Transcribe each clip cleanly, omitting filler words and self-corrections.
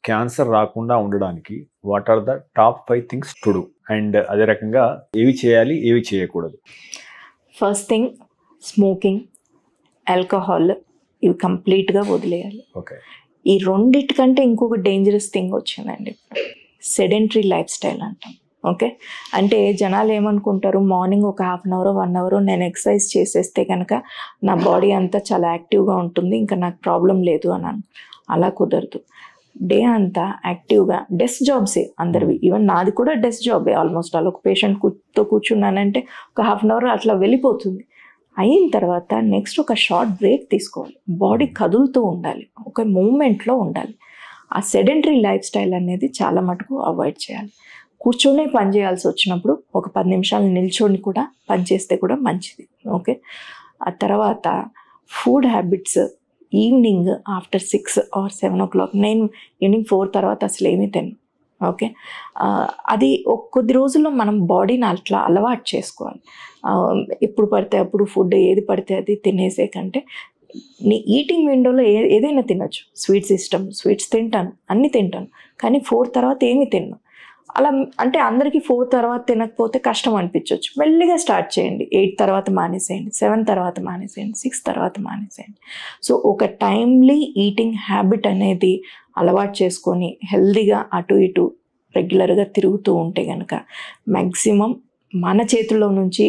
Cancer రాకుండా ఉండడానికి what are the top 5 things to do, and అదే రకంగా ఏవి చేయాలి ఏవి చేయకూడదు? ఫస్ట్ థింగ్, స్మోకింగ్, ఆల్కహాల్ ఇవి కంప్లీట్గా వదిలేయాలి. ఓకే. ఈ రెండిటికంటే ఇంకొక డేంజరస్ థింగ్ వచ్చిందండి, సెడెంటరీ లైఫ్ స్టైల్ అంటాం. ఓకే, అంటే జనాలు ఏమనుకుంటారు, మార్నింగ్ ఒక 1/2 అవర్ 1 అవర్ నేను ఎక్సర్సైజ్ చేసేస్తే కనుక నా బాడీ అంతా చాలా యాక్టివ్గా ఉంటుంది, ఇంకా నాకు ప్రాబ్లం లేదు అని. అలా కుదరదు. డే అంతా యాక్టివ్గా, డెస్క్ జాబ్సే అందరివి, ఈవెన్ నాది కూడా డెస్క్ జాబే ఆల్మోస్ట్. అలా ఒక పేషెంట్తో కూర్చున్నానంటే ఒక 1/2 అవర్ అట్లా వెళ్ళిపోతుంది. అయిన తర్వాత నెక్స్ట్ ఒక షార్ట్ బ్రేక్ తీసుకోవాలి, బాడీ కదులుతూ ఉండాలి, ఒక మూమెంట్లో ఉండాలి. ఆ సెడెంటరీ లైఫ్ స్టైల్ అనేది చాలా మటుకు అవాయిడ్ చేయాలి. కూర్చొనే పని చేయాల్సి వచ్చినప్పుడు ఒక 10 నిమిషాలు నిల్చొని కూడా పని చేస్తే కూడా మంచిది. ఓకే. ఆ తర్వాత food habits, evening after 6 or 7 o'clock, నేను ఈవినింగ్ 4 తర్వాత అసలు ఏమీ తినను. ఓకే, అది కొద్ది రోజుల్లో మనం బాడీని అట్లా అలవాటు చేసుకోవాలి. ఎప్పుడు పడితే అప్పుడు ఫుడ్ ఏది పడితే అది తినేసే కంటే నీ ఈటింగ్ విండోలో ఏదైనా తినొచ్చు. స్వీట్స్ తింటాను, అన్నీ తింటాను, కానీ 4 తర్వాత ఏమీ తిన్నాను. అలా అంటే అందరికీ 4 తర్వాత తినకపోతే కష్టం అనిపించవచ్చు. మెల్లిగా స్టార్ట్ చేయండి. 8 తర్వాత మానేసేయండి, 7 తర్వాత మానేసేయండి, 6 తర్వాత మానేసేయండి. సో ఒక టైమ్లీ ఈటింగ్ హ్యాబిట్ అనేది అలవాటు చేసుకొని హెల్దీగా అటు ఇటు రెగ్యులర్గా తిరుగుతూ ఉంటే కనుక మ్యాక్సిమం మన చేతుల్లో నుంచి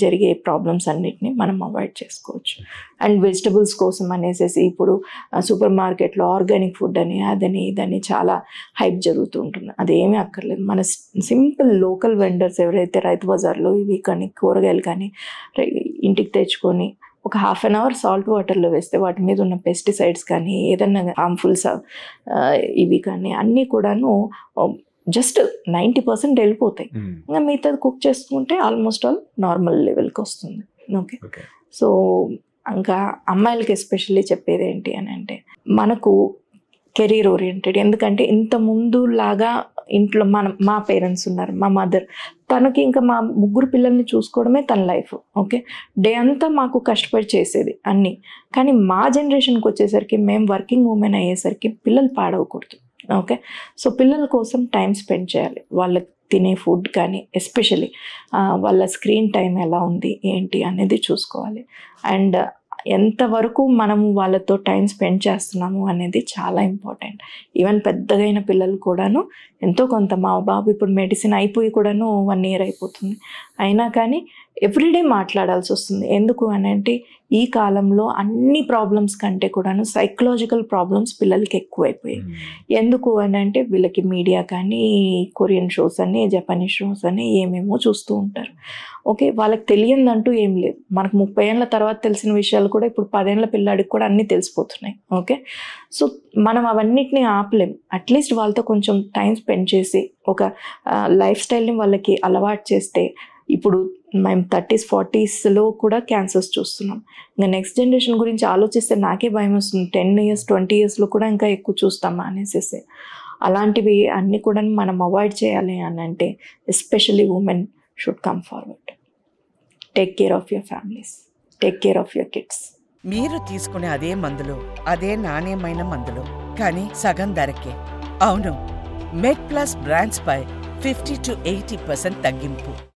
జరిగే ప్రాబ్లమ్స్ అన్నిటిని మనం అవాయిడ్ చేసుకోవచ్చు. అండ్ వెజిటబుల్స్ కోసం అనేసి ఇప్పుడు సూపర్ మార్కెట్లో ఆర్గానిక్ ఫుడ్ అని అదని ఇదని చాలా హైప్ జరుగుతూ ఉంటుంది. అదేమీ అక్కర్లేదు. మన సింపుల్ లోకల్ వెండర్స్ ఎవరైతే రైతు బజార్లో ఇవి కానీ కూరగాయలు కానీ ఇంటికి తెచ్చుకొని ఒక 1/2 అవర్ సాల్ట్ వాటర్లో వేస్తే వాటి మీద ఉన్న పెస్టిసైడ్స్ కానీ ఏదన్నా హార్మ్ఫుల్స్ ఇవి కానీ అన్నీ కూడాను జస్ట్ 90% వెళ్ళిపోతాయి. ఇంకా మిగతాది కుక్ చేసుకుంటే ఆల్మోస్ట్ ఆల్ నార్మల్ లెవెల్కి వస్తుంది. ఓకే. సో ఇంకా అమ్మాయిలకి ఎస్పెషల్లీ చెప్పేది ఏంటి అని అంటే, మనకు కెరీర్ ఓరియంటెడ్. ఎందుకంటే ఇంత ముందు లాగా ఇంట్లో మా పేరెంట్స్ ఉన్నారు, మా మదర్, తనకి ఇంకా మా 3 పిల్లల్ని చూసుకోవడమే తన లైఫ్. ఓకే, డే అంతా మాకు కష్టపడి చేసేది అన్నీ. కానీ మా జనరేషన్కి వచ్చేసరికి మేము వర్కింగ్ ఉమెన్ అయ్యేసరికి పిల్లలు పాడవకూడదు. ఓకే, సో పిల్లల కోసం టైం స్పెండ్ చేయాలి. వాళ్ళకి తినే ఫుడ్ కానీ ఎస్పెషల్లీ వాళ్ళ స్క్రీన్ టైం ఎలా ఉంది ఏంటి అనేది చూసుకోవాలి. అండ్ ఎంతవరకు మనము వాళ్ళతో టైం స్పెండ్ చేస్తున్నాము అనేది చాలా ఇంపార్టెంట్. ఈవెన్ పెద్దగైన పిల్లలు కూడాను ఎంతో కొంత, మా బాబు ఇప్పుడు మెడిసిన్ అయిపోయి కూడాను 1 year అయిపోతుంది, అయినా కానీ ఎవ్రీడే మాట్లాడాల్సి వస్తుంది. ఎందుకు అని అంటే ఈ కాలంలో అన్ని ప్రాబ్లమ్స్ కంటే కూడాను సైకలాజికల్ ప్రాబ్లమ్స్ పిల్లలకి ఎక్కువైపోయాయి. ఎందుకు అని అంటే వీళ్ళకి మీడియా కానీ కొరియన్ షోస్ అని జపనీస్ షోస్ అని ఏమేమో చూస్తూ ఉంటారు. ఓకే, వాళ్ళకి తెలియదంటూ ఏం లేదు. మనకు 30 ఏళ్ళ తర్వాత తెలిసిన విషయాలు కూడా ఇప్పుడు 10 ఏళ్ళ పిల్లాడికి కూడా అన్నీ తెలిసిపోతున్నాయి. ఓకే, సో మనం అవన్నిటిని ఆపలేం. అట్లీస్ట్ వాళ్ళతో కొంచెం టైం స్పెండ్ చేసి ఒక లైఫ్ స్టైల్ని వాళ్ళకి అలవాటు చేస్తే, ఇప్పుడు మేము 30s 40sలో కూడా క్యాన్సర్స్ చూస్తున్నాం. ఇంకా నెక్స్ట్ జనరేషన్ గురించి ఆలోచిస్తే నాకే భయం వస్తుంది. 10 years 20 yearsలో కూడా ఇంకా ఎక్కువ చూస్తామా అనేసి. అలాంటివి అన్నీ కూడా మనం అవాయిడ్ చేయాలి అని అంటే especially women should come forward. Take care of your families, take care of your kids. మీరు తీసుకునే అదే మందులు, అదే నాణ్యమైన మందులు, కానీ సగం ధరకే. అవును, మెడ్ ప్లస్ బ్రాండ్స్ పై 50 to 80% తగ్గింపు.